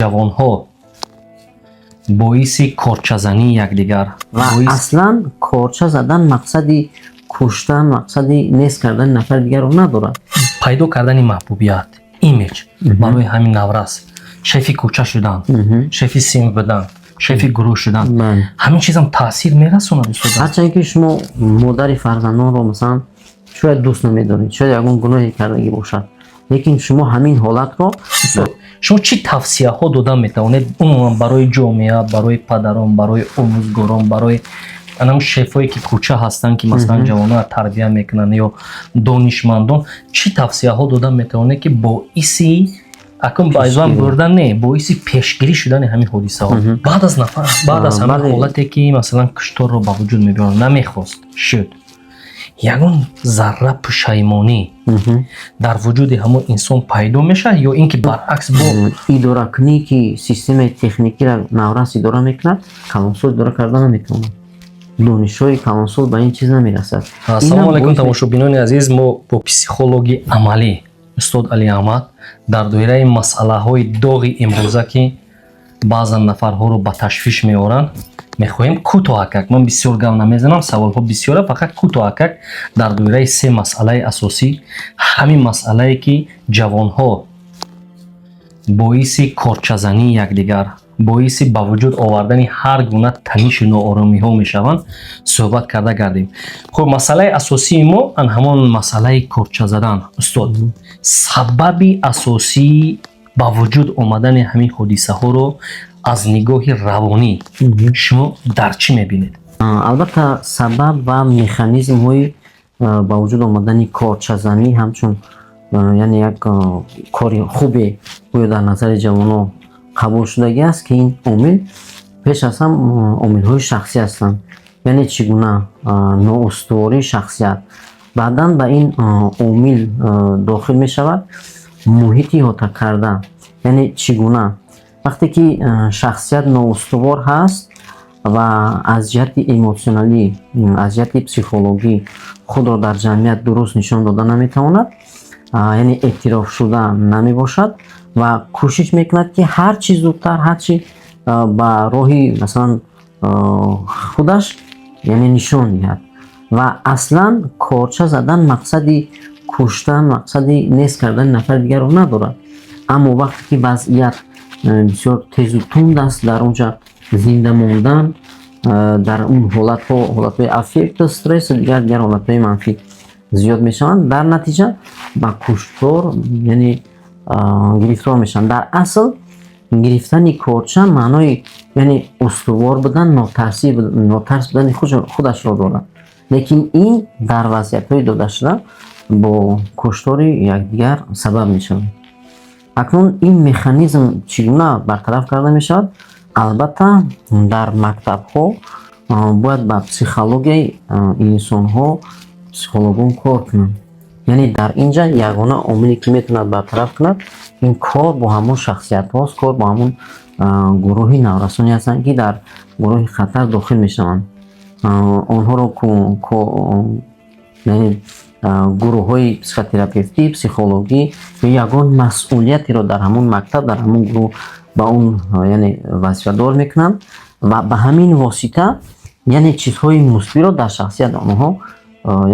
ҷавонҳо боиси корчазании якдигар ва аслан корча задан мақсади куштан, мақсади нест кардани нафари дигарро надорад. пайдо кардани маҳбубият, имидж барои ҳамин наврас, шефи кӯча шудан, шефи синф будан, шефи гурӯҳ шудан, ҳамин чизам таъсир мерасонад устод. ҳарчанд ки шумо модари фарзандонро масалан шояд дӯст намедоред, шояд ягон гуноҳе кардагӣ бошад, лекин шумо ҳамин ҳолатро шумо чӣ тавсияҳо дода метавонед умуман барои ҷомеа, барои падарон, барои омӯзгорон, барои анам шефҳое ки кӯча ҳастанд ки масалан ҷавонҳоро тарбия мекунанд ё донишмандон, чӣ тавсияҳо дода метавонед ки боиси акун байзан бурдан не боиси пешгирӣ шудани ҳамин ҳодисаҳо баъд аз ҳамин ҳолате ки масалан кушторро ба вуҷуд мебиёрад намехост шуд ягон зарра пушаймонӣ дар вуҷуди ҳамон инсон пайдо мешавад ё ин ки баръакс бо идоракунӣ ки системаи техникиро наврас идора мекунад, калонсол идора карда наметавонад. донишҳои калонсол ба ин чиз намерасад. Ассалому алайкум тамошобинони азиз, мо бо психологи амалӣ устод Али Аҳмад дар доираи масъалаҳои доғи имрӯза ки баъзан нафарҳоро ба ташвиш меоранд мехоҳем кӯтоҳакак, ман бисёр гап намезанам, саволҳо бисёра, фақат кӯтоҳакак дар доираи се масъалаи асосӣ, ҳамин масъалае ки ҷавонҳо боиси корчазании якдигар, боиси ба вуҷуд овардани ҳар гуна танишу нооромиҳо мешаванд, суҳбат карда гардем. хуб, масъалаи асосии мо ҳамон масъалаи корча задан. Устод, сабаби асосии ба вуҷуд омадани ҳамин ҳодисаҳоро аз нигоҳи равонӣ шумо дар чӣ мебинед? Албатта сабаб ва механизмҳои ба вуҷуд омадани корчазанӣ ҳамчун яъне як кори хубе гӯё дар назари ҷавонҳо қабул шудагӣ аст ки ин омил пеш аз ҳам омилҳои шахсӣ ҳастанд, яъне чӣ гуна ноустувории шахсият. баъдан ба ин омил дохил мешавад муҳити иҳота карда, яъне чӣ гуна вақте ки шахсият ноустувор ҳаст ва аз ҷиҳати эмотсионалӣ, аз ҷиҳати психологӣ худро дар ҷамъият дуруст нишон дода наметавонад, яъне эътироф шуда намебошад ва кӯшиш мекунад ки ҳар чӣ зудтар, ҳар чӣ ба роҳи масалан худаш яъне нишон диҳад ва аслан корча задан мақсади куштан, мақсади нест кардани нафари дигарро надорад. аммо вақте ки вазъият бисёр тезу тунд аст, дар онҷа зинда мондан дар он ҳолатҳои аффекту стрессу дигар ҳолатҳои манфӣ зиёд мешаванд, дар натиҷа ба куштор яъне гирифтор мешаванд. дар асл гирифтани корча маънои яъне устувор будан, нотарс будани худашро дорад, лекин ин дар вазъиятҳои додашуда бо куштори якдигар сабаб мешавад. акнун ин механизм чӣ гуна бартараф карда мешавад? албатта дар мактабҳо бояд ба психологияи инсонҳо психологон кор кунанд. яъне дар инҷа ягона омиле ки метавонад бартараф кунад ин кор бо ҳамон шахсиятҳост, кор бо ҳамон гурӯҳи наврасоне ҳастанд ки дар гурӯҳи хатар дохил мешаванд. онҳоро гурӯҳҳои психотерапевтӣ, психологӣ ягон масъулиятеро дар ҳамон мактаб, дар ҳамон гурӯҳ ба он яъне вазифадор мекунанд ва ба ҳамин восита яъне чизҳои мусбиро дар шахсияти онҳо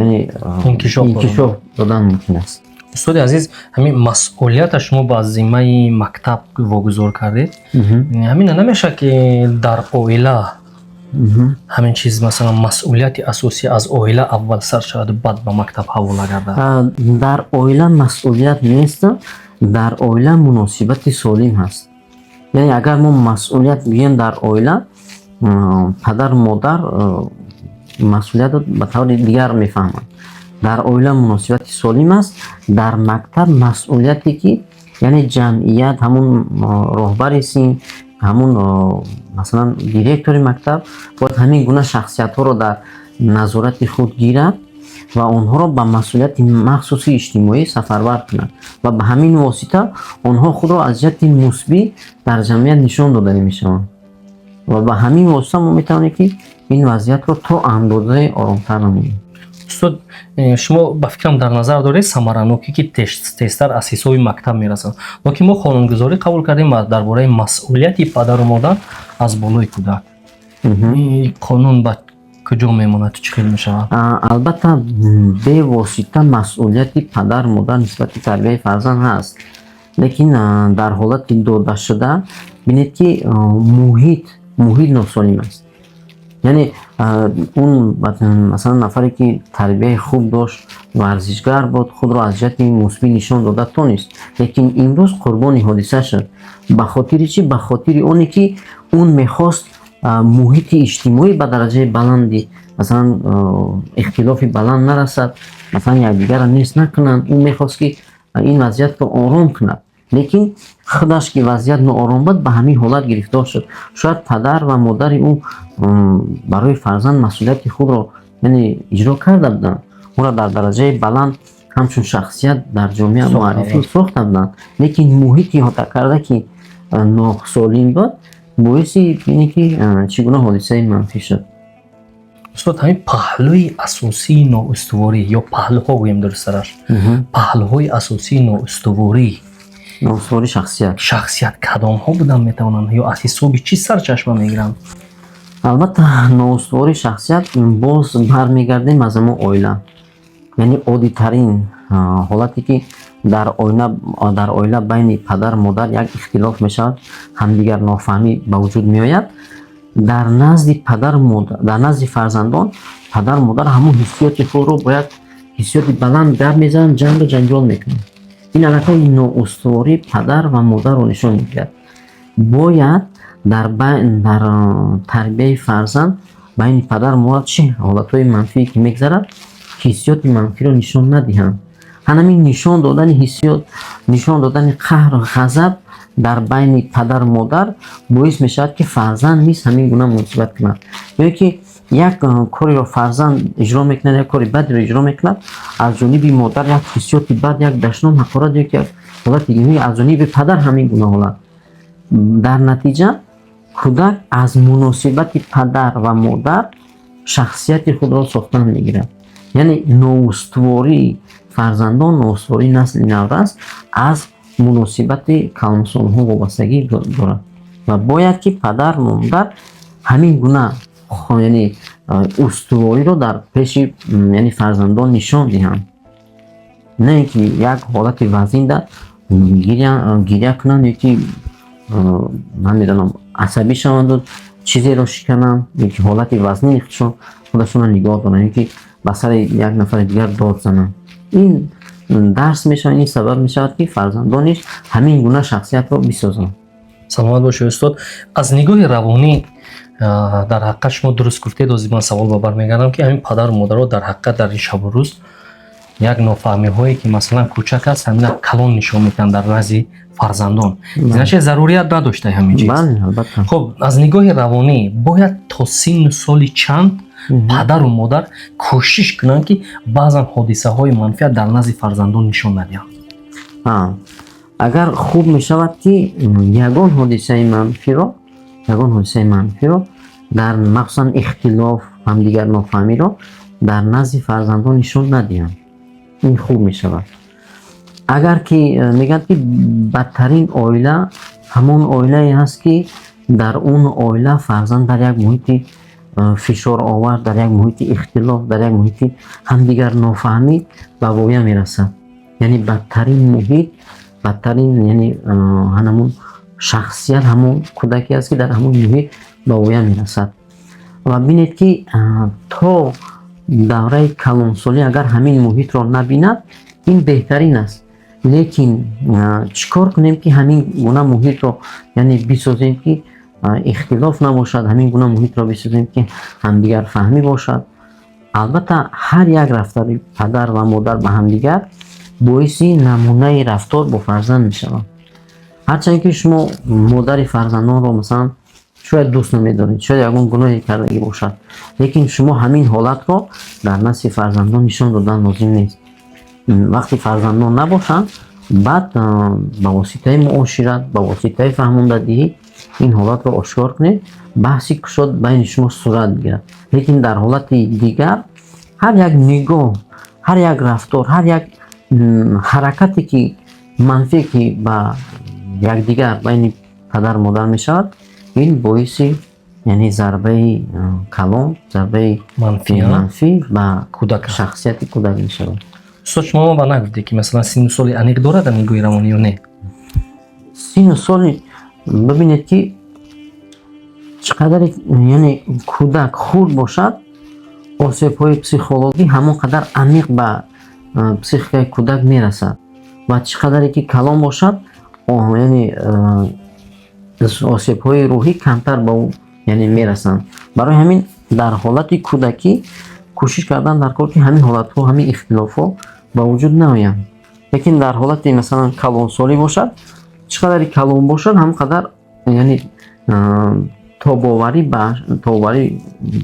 яъне инкишоф додан мумкин аст. устоди азиз, ҳамин масъулията шумо ба зиммаи мактаб вогузор кардед. ҳамин намешавад ки дар оила ҳамин чиз масалан масъулияти асосӣ аз оила аввал сар шавад баъд ба мактаб ҳавола гардад? дар оила масъулият нест, дар оила муносибати солим ҳаст. яъне агар мо масъулият гӯем дар оила, падару модар масъулиятро ба таври дигар мефаҳманд. дар оила муносибати солим аст, дар мактаб масъулияте ки яъне ҷамъият, ҳамон роҳбари синф, ҳамон масалан директори мактаб бояд ҳамин гуна шахсиятҳоро дар назорати худ гирад ва онҳоро ба масъулияти махсуси иҷтимоӣ сафарбар кунад ва ба ҳамин восита онҳо худро аз ҷиҳати мусбӣ дар ҷамъият нишон дода мешаванд ва ба ҳамин восита мо метавонем ки ин вазъиятро то андозае оромтар намоем. устод шумо ба фикрам дар назар доред самараноке ки тезтар аз ҳисоби мактаб мерасанд. Ки мо қонунгузорӣ қабул кардем дар бораи масъулияти падару модар аз болои кӯдак. қонун ба куҷо мемонад? Чӣ хел мешавад? албатта бевосита масъулияти падар модар нисбати тарбияи фарзанд ҳаст, лекин дар ҳолати додашуда бинед ки муҳит носолим аст. яъне он масалан нафаре ки тарбияи хуб дошт, варзишгар буд, худро аз ҷиҳати мусбӣ нишон дода тонист, лекин имрӯз қурбони ҳодиса шуд. ба хотири чӣ? Ба хотири оне ки он мехост муҳити иҷтимоӣ ба дараҷаи баланди масалан ихтилофи баланд нарасад, масалан якдигарро нест накунанд. Он мехост ки ин вазъиятро ором кунад, лекин худаш ки вазъият ноором буд, ба ҳамин ҳолат гирифтор шуд. шояд падар ва модари ӯ барои фарзанд масъулияти худро иҷро карда буданд, онро дар дараҷаи баланд ҳамчун шахсият дар ҷомеа муаррифӣ сохта буданд, лекин муҳити иҳота карда ки носолим буд боиси ине ки чӣ гуна ҳодисаи манфӣ шуд. устод, ҳамин паҳлӯи асосии ноустуворӣ ё паҳлӯҳо гӯем дурусттараш, паҳлӯҳои асосии ноустуворӣ шахсият кадомҳо будан метавонанд ё аз ҳисоби чӣ сарчашма мегиранд? албатта ноустувории шахсият боз бармегардем аз ҳамон оила. яъне оддитарин ҳолате ки дар оила байни падар модар як ихтилоф мешавад, ҳамдигар нофаҳмӣ ба вуҷуд меояд. дар назди фарзандон падар модар ҳамон ҳиссиёти худро бояд ҳиссиёти баланд гап мезананд, ҷангу ҷанҷол мекунанд. ин аллакай ноустувории падар ва модарро нишон медиҳад. бояд дар тарбияи фарзанд байни падар модар чӣ ҳолатҳои манфие ки мегзарад, ҳиссиёти манфиро нишон надиҳанд. ҳанамин нишон додани ҳиссиёт, нишон додани қаҳр, ғазаб дар байни падар модар боис мешавад ки фарзанд низ ҳамин гуна муносибат кунад. ё ки як кориро фарзанд иҷро мекунад, як кори бадеро иҷро мекунад, аз ҷониби модар як ҳиссиёти бад, як дашном ҳақорат ё ки ҳолати дигар, аз ҷониби падар ҳамин гуна ҳолат. дар натиҷа кӯдак аз муносибати падар ва модар шахсияти худро сохтан мегирад. яъне ноустувории фарзандон, ноустувории насли наврас аз муносибати калонсолҳо вобастагӣ дорад ва бояд ки падар ва модар ҳамин гуна устувориро дар пеши фарзандон нишон диҳанд. не ин ки як ҳолати вазинда гиря кунанд ё ки ман медонам асабӣ шаванду чизеро шикананд, ё ки ҳолати вазнини худашонро нигоҳ доранд, ё ки ба сари як нафари дигар дод зананд. ин дарс мешавад, ин сабаб мешавад ки фарзандониш ҳамин гуна шахсиятро бисозанд. саломат бошед устод. аз нигоҳи равонӣ дар ҳақиқат шумо дуруст гуфтед. ози ман савол ба бар мегардам ки ҳамин падару модаро дар ҳақиқат дар ин шабу рӯз як нофаҳмиҳое ки масалан кӯчак аст, ҳамина калон нишон метиҳанд дар назди фарзандон. значи зарурият надоштаи ҳамин чиз. хуб, аз нигоҳи равонӣ бояд то синну соли чанд падару модар кӯшиш кунанд ки баъзан ҳодисаҳои манфиат дар назди фарзандон нишон надиҳанд? агар хуб мешавад ки ягон ҳодисаи манфиро дар махсусан ихтилоф, ҳамдигар нофаҳмиро дар назди фарзандон нишон надиҳанд. ин хуб мешавад. агар ки мегӯянд ки бадтарин оила ҳамон оилае ҳаст ки дар он оила фарзанд дар як муҳити фишоровар, дар як муҳити ихтилоф, дар як муҳити ҳамдигар нофаҳмӣ ба воя мерасад. яъне бадтарин муҳит, бадтарин ҳамон шахсият, ҳамон кӯдаке аст ки дар ҳамон муҳит ба воя мерасад. ва бинед ки то давраи калонсолӣ агар ҳамин муҳитро набинад, ин беҳтарин аст. лекин чӣ кор кунем ки ҳамин гуна муҳитро бисозем ки ихтилоф набошад, ҳамин гуна муҳитро бисозем ки ҳамдигар фаҳмӣ бошад? албатта ҳар як рафтори падар ва модар ба ҳамдигар боиси намунаи рафтор бо фарзанд мешавад. ҳарчанд ки шумо модари фарзандонро масалан шояд дӯст намедоред, шояд ягон гуноҳе кардагӣ бошад, лекин шумо ҳамин ҳолатро дар назди фарзандон нишон додан лозим нест. вақти фарзандон набошанд, баъд ба воситаи муошират, ба воситаи фаҳмондадиҳӣ ин ҳолатро ошкор кунед, баҳси кушод байни шумо сурат бигирад. лекин дар ҳолати дигар ҳар як нигоҳ, ҳар як рафтор, ҳар як ҳаракате ки манфие ки ба якдигар байни падару модар мешавад, ин боиси яъне зарбаи калон, зарбаи манфӣ ба шахсияти кӯдак мешавад. устод шумо ба нагуфте ки масалан синну соли аниқ дорад нигоҳи равонӣ ё не? синну соли бибинед ки чӣ қадаре яъне кӯдак хурд бошад, осебҳои психологӣ ҳамон қадар амиқ ба психикаи кӯдак мерасад ва чӣ қадаре ки калон бошад, яъне осебҳои рӯҳӣ камтар ба ӯ яъне мерасанд. Барои ҳамин дар ҳолати кӯдакӣ кӯшиш кардан дар кор ки ҳамин ҳолатҳо, ҳамин ихтилофҳо ба вуҷуд наоянд. лекин дар ҳолати масалан калонсолӣ бошад, чӣ қадаре калон бошад, ҳам қадар яъне тобоварӣ ба тобоварии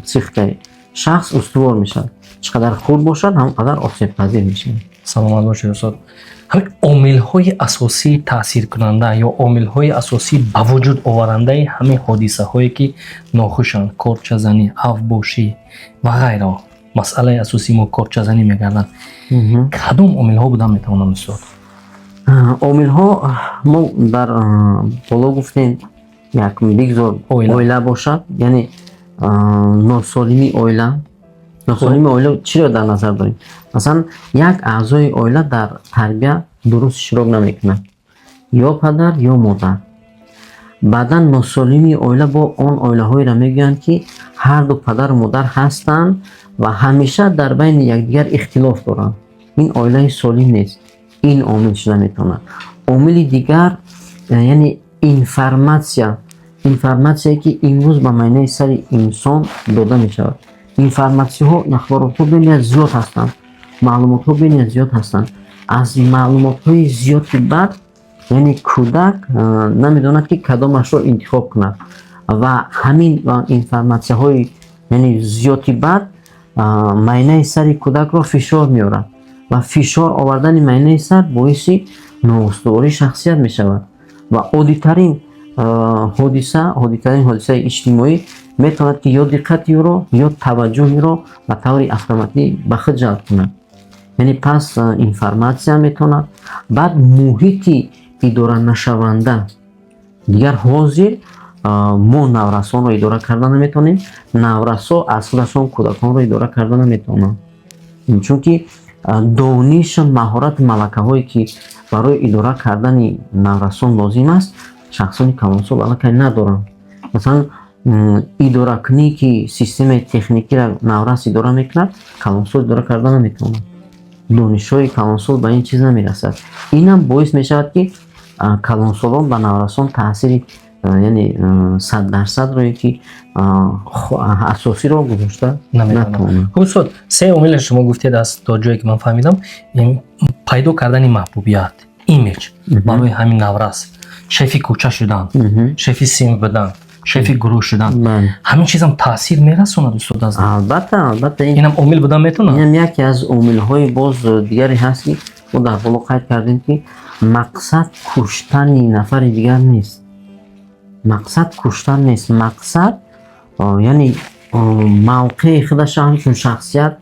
психикаи шахс устувор мешавад. Чӣ қадар хурд бошад, ҳам қадар осебпазир мешавад. саломат бошед устод. ҳамин омилҳои асосии таъсиркунанда ё омилҳои асосии ба вуҷуд оварандаи ҳамин ҳодисаҳое ки нохушанд, корчазанӣ, авбошӣ ва ғайраҳо, масъалаи асосии мо корчазанӣ мегардад. Кадом омилҳо будан метавонанд устод? омилҳо мо дар боло гуфтем, як бигзор оила бошад, яъне носолими оила. Носолими оила чиро дар назар дорем? Масалан, як аъзои оила дар тарбия дуруст иштирок намекунад, ё падар ё модар. Баъдан носолими оила бо он оилаҳоеро мегӯянд ки ҳарду падару модар ҳастанд ва ҳамеша дар байни якдигар ихтилоф доранд. Ин оилаи солим нест. Ин омил шуда метавонад. Омили дигар яъне информатсияе ки имрӯз ба майнаи сари инсон дода мешавад. Информатсияҳо, ахборотҳо бениҳоят зиёд ҳастанд, маълумотҳо бениҳоят зиёд ҳастанд. Аз маълумотҳои зиёди баъд яъне кӯдак намедонад ки кадомашро интихоб кунад ва ҳамин информатсияҳои яъне зиёди баъд майнаи сари кӯдакро фишор меорад ва фишор овардани майнаи сар боиси ноустувории шахсият мешавад ва оддитарин ҳодисаи иҷтимоӣ метавонад ки ё диққати ӯро ё таваҷҷӯҳиро ба таври автоматӣ ба худ ҷалб кунад. яъне пас информатсия метавонад, баъд муҳити идоранашаванда. Дигар ҳозир мо наврасонро идора карда наметавонем, наврасо аз худашон кӯдаконро идора карда наметавонанд. Чунки донишу маҳорати малакаҳое ки барои идора кардани наврасон лозим аст, шахсони калонсол аллакай надоранд. Масалан, идоракунӣ ки системаи техникиро наврас идора мекунад, калонсол идора карда наметавонад. донишҳои калонсол ба ин чиз намерасад. Инам боис мешавад ки калонсолон ба наврасон таъсири яъне 100%ро ки асосиро гузошта натавонад. хуб устод, се омиле шумо гуфтед аз то ҷое ки ман фаҳмидам, пайдо кардани маҳбубият, имидж барои ҳамин наврас, шефи кӯча шудан, шефи синф будан, шефи гурӯҳ шудан, ҳамин чизам таъсир мерасонад устод? Албатта инам омил будан метавонад. Инам яке аз омилҳои боз дигаре ҳаст ки мо дар боло қайд кардем ки мақсад куштани нафари дигар нест. Мақсад куштан нест. Мақсад яъне мавқеи худаша ҳамчун шахсият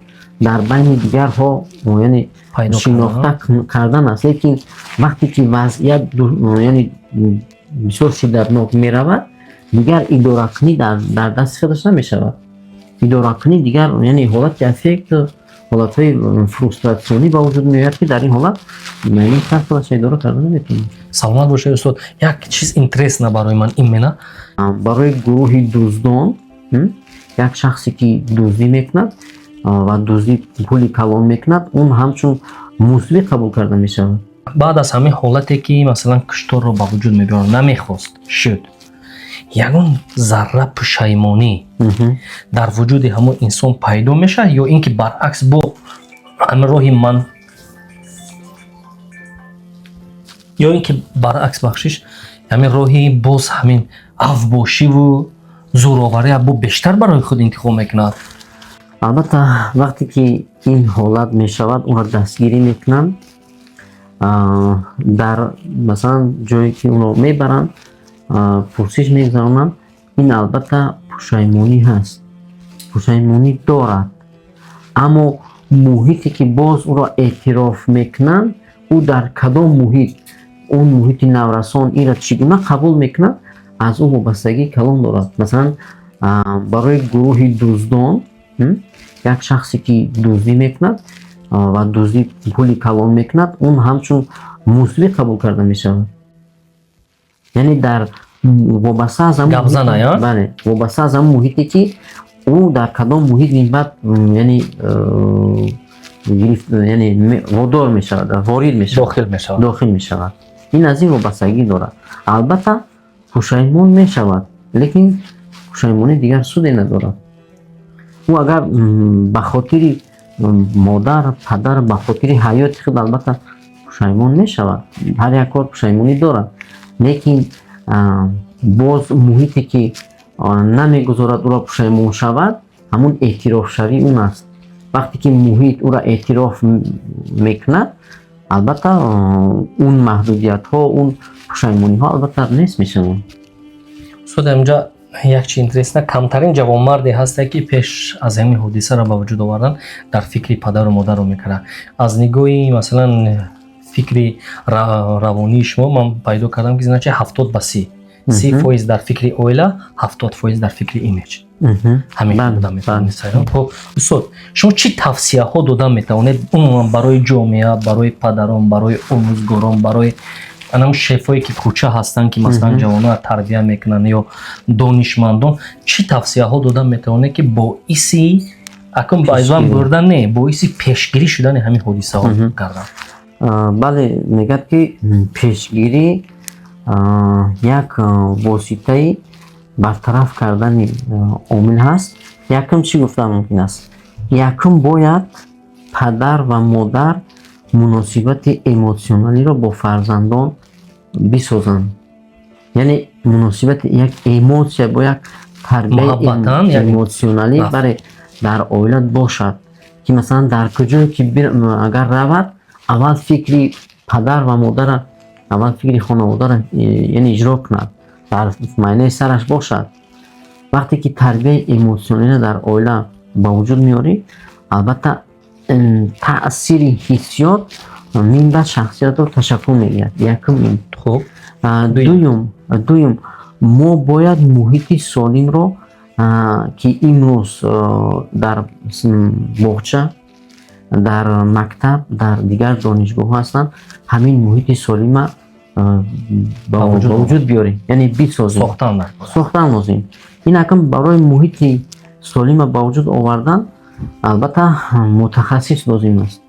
дар байни дигарҳо яъне шинохта кардан аст. Лекин вақте ки вазъият яъне бисёр шиддатнок меравад, дигар идоракунӣ дар дасти худаш намешавад. Идоракунӣ дигар яъне ҳолати аффект, ҳолатҳои фрустратсионӣ ба вуҷуд меояд ки дар ин ҳолат яъне сар худашро идора карда наметавонад. Саломат бошед устод. Як чиз интересна барои ман ин мена, барои гурӯҳи дуздон, як шахсе ки дуздӣ мекунад ва дуздӣ пули калон мекунад, он ҳамчун музди қабул карда мешавад. баъд аз ҳамин ҳолате ки масалан кушторро ба вуҷуд мебиёрад, намехост, шуд, ягон зарра пушаймонӣ дар вуҷуди ҳамон инсон пайдо мешавад ё ин ки баръакс бо ҳамроҳи ман ё ин ки баръакс бахшиш ҳамин роҳи боз ҳамин авбошиву зӯроварӣ бо бештар барои худ интихоб мекунад. Албатта вақте ки ин ҳолат мешавад, онро дастгирӣ мекунанд, дар масалан ҷое ки онро мебаранд, пурсиш мегзаронанд, ин албатта пушаймонӣ ҳаст, пушаймонӣ дорад. аммо муҳите ки боз ӯро эътироф мекунанд ӯ дар кадом муҳит он муҳити наврасон ира чӣ гуна қабул мекунад аз ӯ вобастагии калон дорад. Масалан барои гурӯҳи дуздон як шахсе ки дуздӣ мекунад ва дуздӣ пули калон мекунад он ҳамчун музди қабул карда мешавад. яъне дар вобаста аз вобаста аз ҳамон муҳите ки ӯ дар кадом муҳит мебад водор мешавад, ворид мешавад, дохил мешавад. ин аз ин вобастагӣ дорад. албатта пушаймон мешавад, лекин пушаймони дигар суде надорад. ӯ агар ба хотири модар падар ба хотири ҳаёти худ албатта пушаймон мешавад. ҳар як кор пушаймонӣ дорад, лекин боз муҳите ки намегузорад ӯро пушаймон шавад ҳамун эътирофшавӣ он аст. вақте ки муҳит ӯро эътироф мекунад албатта он маҳдудиятҳо он пушаймониҳо албатта нест мешаванд. Суд амҷа як чи интересна камтарин ҷавонмарде ҳасте ки пеш аз ҳамин ҳодисаро ба вуҷуд овардан дар фикри падару модарро мекарда. Аз нигоҳи масалан фикри равонии шумо ман пайдо кардам ки значи 70% дар фикри оила, 70% дар фикри имидж. ҳамин дода метавонед. Устод, шумо чӣ тавсияҳо дода метавонед умуман барои ҷомеа, барои падарон, барои омӯзгорон, барои анам шефое ки кӯча ҳастанд ки масалан ҷавонҳоро тарбия мекунанд ё донишмандон, чӣ тавсияҳо дода метавонед ки боиси акун байзан бурдан не боиси пешгирӣ шудани ҳамин ҳодисаҳо гарданд? бале, мегӯяд ки пешгирӣ як воситаи бартараф кардани омил ҳаст. Якум чӣ гуфтам мумкин аст? Якум бояд падар ва модар муносибати эмотсионалиро бо фарзандон бисозанд. яъне муносибати як эмотсия бо як тарбияи эмотсионалӣ баре дар оила бошад ки масалан дар куҷое ки агар равад аввал фикри падар ва модара аввал фикри хонаводара яъне иҷро кунад, дар майнаи сараш бошад. вақте ки тарбияи эмотсионалӣ дар оила ба вуҷуд меорӣ албатта таъсири ҳиссиёт минбаъд шахсиятро ташаккул мегирад. якум ин. дуюм мо бояд муҳити солимро ки имрӯз дар боғча, дар мактаб, дар дигар донишгоҳҳо ҳастанд ҳамин муҳити солима ба вуҷуд биёрем, яъне бисозем, сохтан лозим. ин акам барои муҳити солима ба вуҷуд овардан албатта мутахассис лозим аст,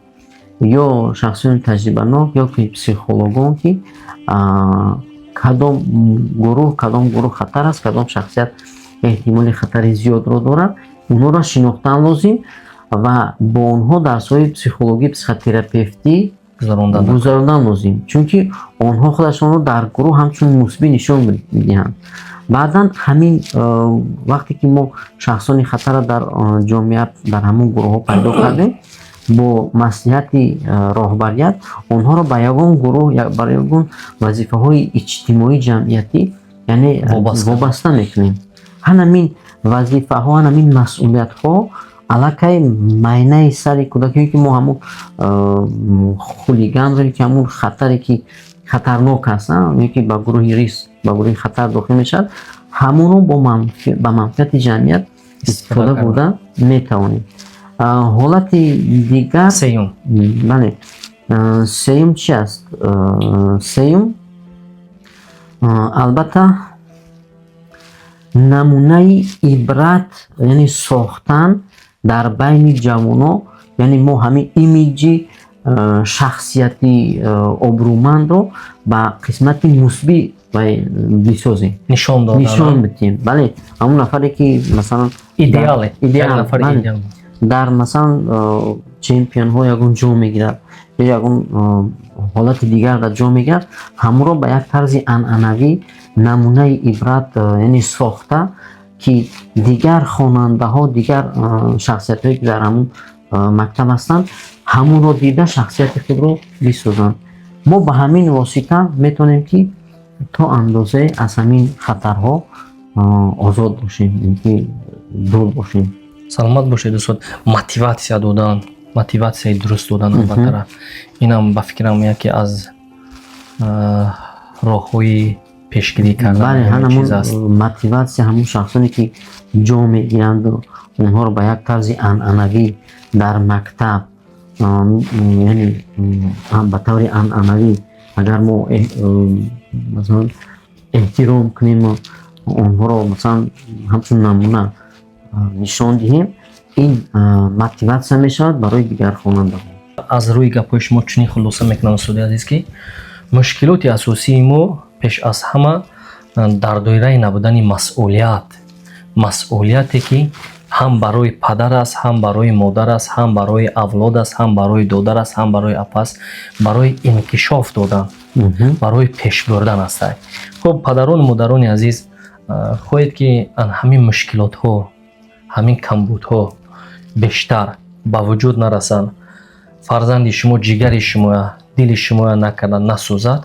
ё шахсони таҷрибанок ё ки психологон ки кадом гурӯҳ хатар аст, кадом шахсият эҳтимоли хатари зиёдро дорад, онҳоро шинохтан лозим ва бо онҳо дарсҳои психологӣ, психотерапевтӣ гузарондан лозим, чунки онҳо худашонро дар гурӯҳ ҳамчун мусбӣ нишон медиҳанд. баъдан ҳамин вақте ки мо шахсони хатара дар ҷомеа дар ҳамон гурӯҳҳо пайдо кардем, бо маслиҳати роҳбарият онҳоро ба ягон гурӯҳ ба ягон вазифаҳои иҷтимоии ҷамъиятӣ яъне вобаста мекунем. ҳанамин вазифаҳо, ҳанамин масъулиятҳо аллакай майнаи сари кӯдакие ки мо ҳамон хулиганро ки ҳамон хатаре ки хатарнок аст, ки ба гурӯҳи риск, ба гурӯҳи хатар дохил мешавад, ҳамонро ба манфиати ҷамъият истифода бурда метавонем. ҳолати дигар сеюм чи аст? Сеюм албатта намунаи ибрат яъне сохтан дар байни ҷавонон, яъне мо ҳамин имиҷи шахсияти обрӯмандро ба қисмати мусбӣ бисозем, нишон бидем. бале, ҳамон нафаре ки масалан идеале дар масалан чемпионҳо ягон ҷо мегирад ё ягон ҳолати дигар дар ҷо мегирад, ҳамонро ба як тарзи анъанавӣ намунаи ибрат яъне сохта ки дигар хонандаҳо, дигар шахсиятҳое ки дар ҳамон мактаб ҳастанд ҳамонро дида шахсияти худро бисозанд. мо ба ҳамин восита метавонем ки то андозае аз ҳамин хатарҳо озод бошем, ки дур бошем. саломат бошед устод. Мотиватсия додан, мотиватсияи дуруст додан албаттара инам ба фикрам яке аз роҳҳои пешгирӣ кардан бале ҳамин ҳанамун чиз аст. мотиватсия ҳамун шахсоне ки ҷо мегиранду онҳоро ба як тарзи анъанавӣ дар мактаб яъне ба таври анъанавӣ агар мо масалан эҳтиром кунем онҳоро масалан ҳамчун намуна нишон диҳем, ин мотиватсия мешавад барои дигар хонандаҳо. аз рӯи гапҳои шумо чунин хулоса мекунам устоди азиз ки мушкилоти асосии мо пеш аз ҳама дар доираи набудани масъулияте ки ҳам барои падар аст, ҳам барои модар аст, ҳам барои авлод аст, ҳам барои додар аст, ҳам барои ап аст, барои инкишоф додан, барои пеш бурдан аст. хуб падарону модарони азиз, хоҳед ки ҳамин мушкилотҳо, ҳамин камбудҳо бештар ба вуҷуд нарасанд, фарзанди шумо ҷигари шумоя, дили шумоя накарда насӯзад,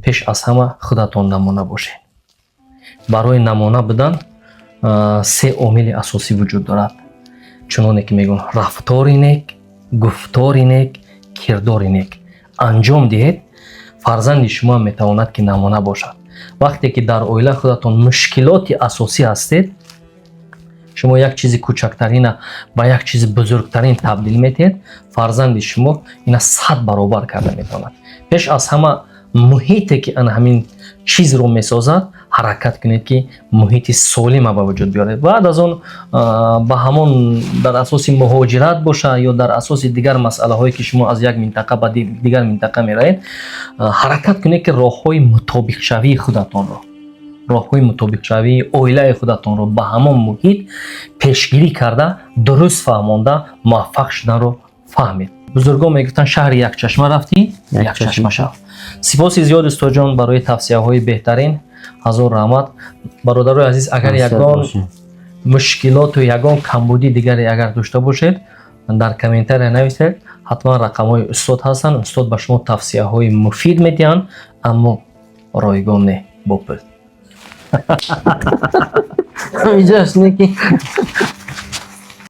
пеш аз ҳама худатон намуна бошед. барои намуна будан се омили асосӣ вуҷуд дорад. чуноне ки мегӯям рафтори нек, гуфтори нек, кирдори нек анҷом диҳед, фарзанди шумо метавонад ки намуна бошад. вақте ки дар оила худатон мушкилоти асосӣ ҳастед, шумо як чизи кӯчактарина ба як чизи бузургтарин табдил метиҳед, фарзанди шумо ина 100 баробар карда метавонад. пеш аз ҳама муҳите ки ана ҳамин чизро месозад, ҳаракат кунед ки муҳити солима ба вуҷуд биёред. баъд аз он ба ҳамон дар асоси муҳоҷират боша ё дар асоси дигар масъалаҳое ки шумо аз як минтақа ба дигар минтақа меравед, ҳаракат кунед ки роҳҳои мутобиқшавии худатонро, роҳҳои мутобиқшавии оилаи худатонро ба ҳамон муҳит пешгирӣ карда, дуруст фаҳмонда муваффақ шуданро фаҳмед. бузургон мегуфтанд шаҳри якчашма рафтӣ, якчашма шав. сипоси зиёд устодҷон барои тавсияҳои беҳтарин. ҳазор раҳмат. бародарои азиз, агар ягон мушкилоту ягон камбуди дигаре агар дошта бошед, дар комментария нависед. ҳатман рақамҳои устод ҳастанд. устод ба шумо тавсияҳои муфид медиҳанд, аммо ройгон не, бо пул. Ҳаминҷош не ки